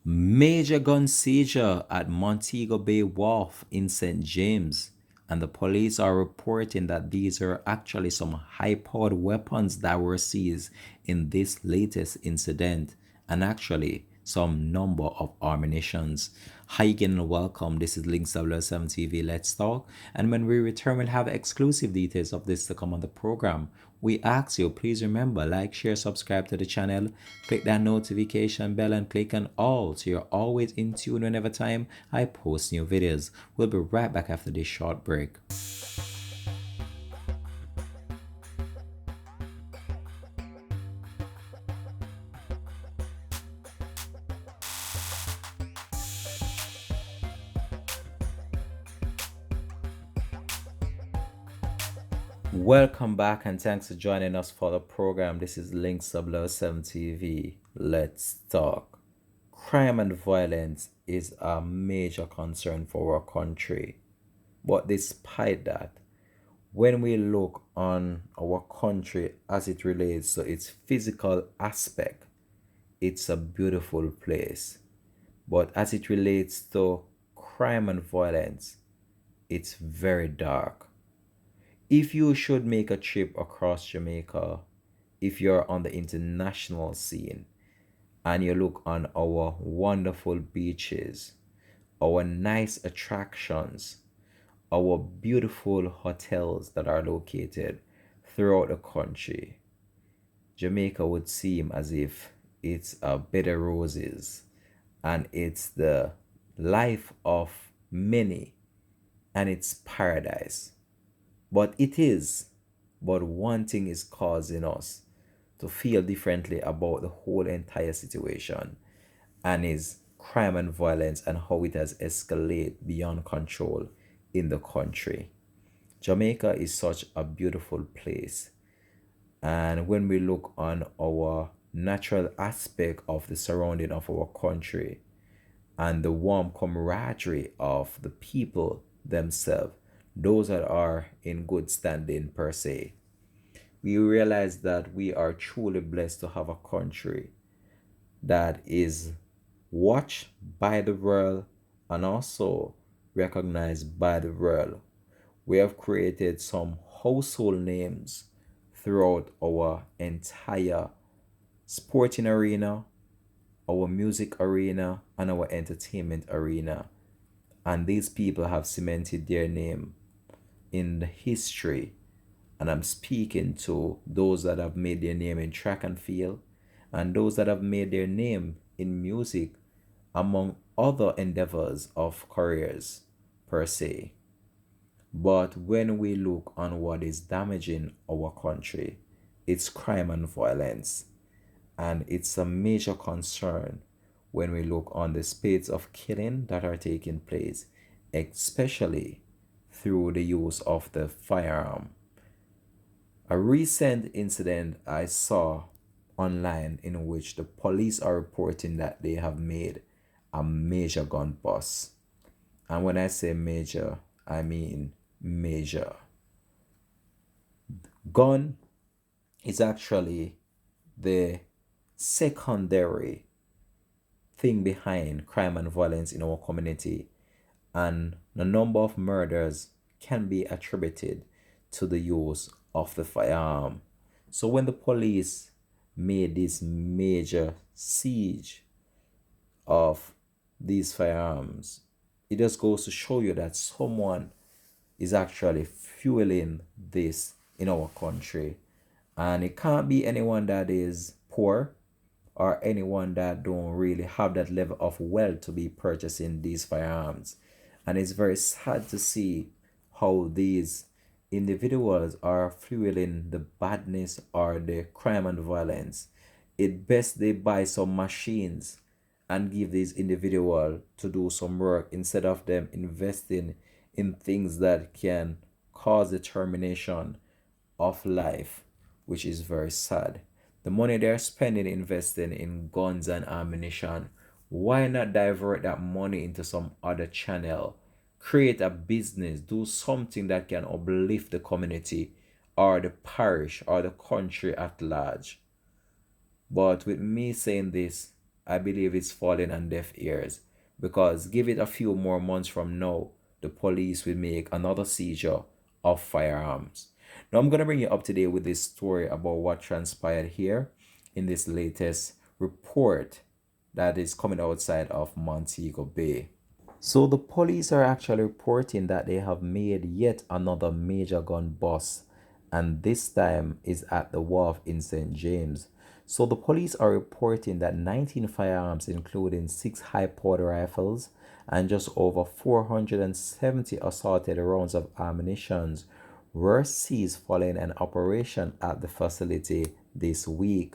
Major gun seizure at Montego Bay Wharf in St. James, and the police are reporting that these are actually some high powered weapons that were seized in this latest incident, and actually some number of ammunitions. Hi again and welcome. This is Links 7 TV. Let's talk. And when we return, we'll have exclusive details of this to come on the program. We ask you, please remember, like, share, subscribe to the channel, click that notification bell and click on all so you're always in tune whenever time I post new videos. We'll be right back after this short break. Welcome back and thanks for joining us for the program. This is Links 7 TV. Let's talk. Crime and violence is a major concern for our country. But despite that, when we look on our country as it relates to its physical aspect, it's a beautiful place. But as it relates to crime and violence, it's very dark. If you should make a trip across Jamaica, if you're on the international scene and you look on our wonderful beaches, our nice attractions, our beautiful hotels that are located throughout the country, Jamaica would seem as if it's a bed of roses and it's the life of many and it's paradise. But it is. But one thing is causing us to feel differently about the whole entire situation, and is crime and violence and how it has escalated beyond control in the country. Jamaica is such a beautiful place. And when we look on our natural aspect of the surrounding of our country and the warm camaraderie of the people themselves, those that are in good standing per se, we realize that we are truly blessed to have a country that is watched by the world and also recognized by the world. We have created some household names throughout our entire sporting arena, our music arena, and our entertainment arena. And these people have cemented their name in the history. And I'm speaking to those that have made their name in track and field and those that have made their name in music, among other endeavors of careers per se. But when we look on what is damaging our country, it's crime and violence. And it's a major concern when we look on the spades of killing that are taking place, especially through the use of the firearm. A recent incident I saw online in which the police are reporting that they have made a major gun bust. And when I say major, I mean major. Gun is actually the secondary thing behind crime and violence in our community, and the number of murders can be attributed to the use of the firearm. So when the police made this major siege of these firearms, it just goes to show you that someone is actually fueling this in our country. And it can't be anyone that is poor or anyone that don't really have that level of wealth to be purchasing these firearms. And it's very sad to see how these individuals are fueling the badness or the crime and violence. It best they buy some machines and give these individuals to do some work instead of them investing in things that can cause the termination of life, which is very sad. The money they're spending investing in guns and ammunition, why not divert that money into some other channel? Create a business, do something that can uplift the community or the parish or the country at large. But with me saying this, I believe it's falling on deaf ears, because give it a few more months from now, the police will make another seizure of firearms. Now, I'm going to bring you up to date with this story about what transpired here in this latest report that is coming outside of Montego Bay. So the police are actually reporting that they have made yet another major gun bust, and this time is at the wharf in St. James. So the police are reporting that 19 firearms, including 6 high-powered rifles and just over 470 assorted rounds of ammunition, were seized following an operation at the facility this week.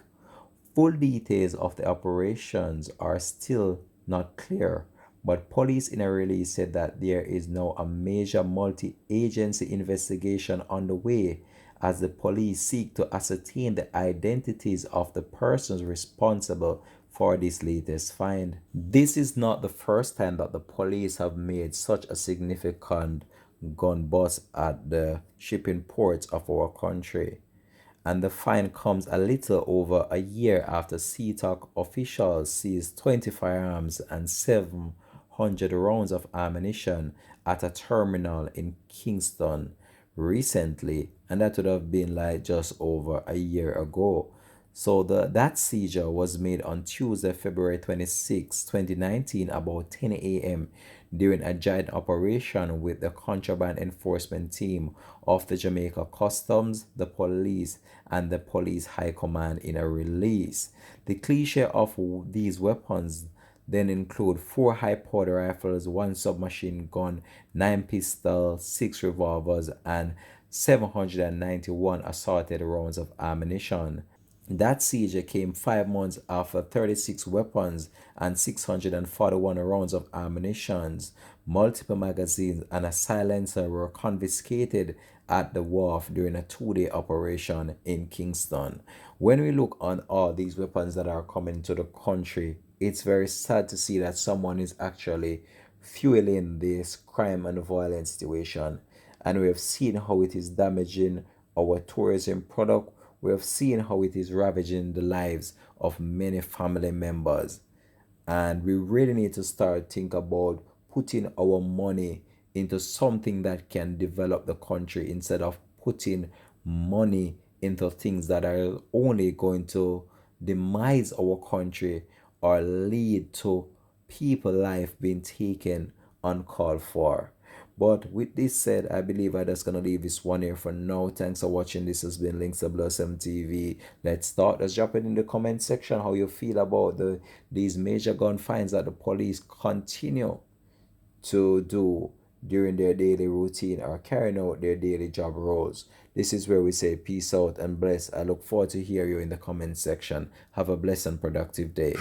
Full details of the operations are still not clear, but police in a release said that there is now a major multi agency investigation underway as the police seek to ascertain the identities of the persons responsible for this latest find. This is not the first time that the police have made such a significant gun bust at the shipping ports of our country, and the fine comes a little over a year after SeaTac officials seized 20 firearms and 700 rounds of ammunition at a terminal in Kingston recently, and that would have been like just over a year ago. So that seizure was made on Tuesday, February 26, 2019, about 10 a.m. during a joint operation with the contraband enforcement team of the Jamaica Customs, the police, and the police high command in a release. The cliche of these weapons then include 4 high-powered rifles, 1 submachine gun, 9 pistols, 6 revolvers, and 791 assorted rounds of ammunition. That seizure came 5 months after 36 weapons and 641 rounds of ammunition, multiple magazines, and a silencer were confiscated at the wharf during a 2-day operation in Kingston. When we look on all these weapons that are coming to the country, it's very sad to see that someone is actually fueling this crime and violence situation. And we have seen how it is damaging our tourism product. We have seen how it is ravaging the lives of many family members. And we really need to start think about putting our money into something that can develop the country instead of putting money into things that are only going to demise our country or lead to people life being taken uncalled for. But with this said, I believe I'm just gonna leave this one here for now. Thanks for watching. This has been Links of Blossom TV. Let's start. Let's drop it in the comment section how you feel about these major gun finds that the police continue to do during their daily routine or carrying out their daily job roles. This is where we say peace out and bless. I look forward to hear you in the comment section. Have a blessed and productive day.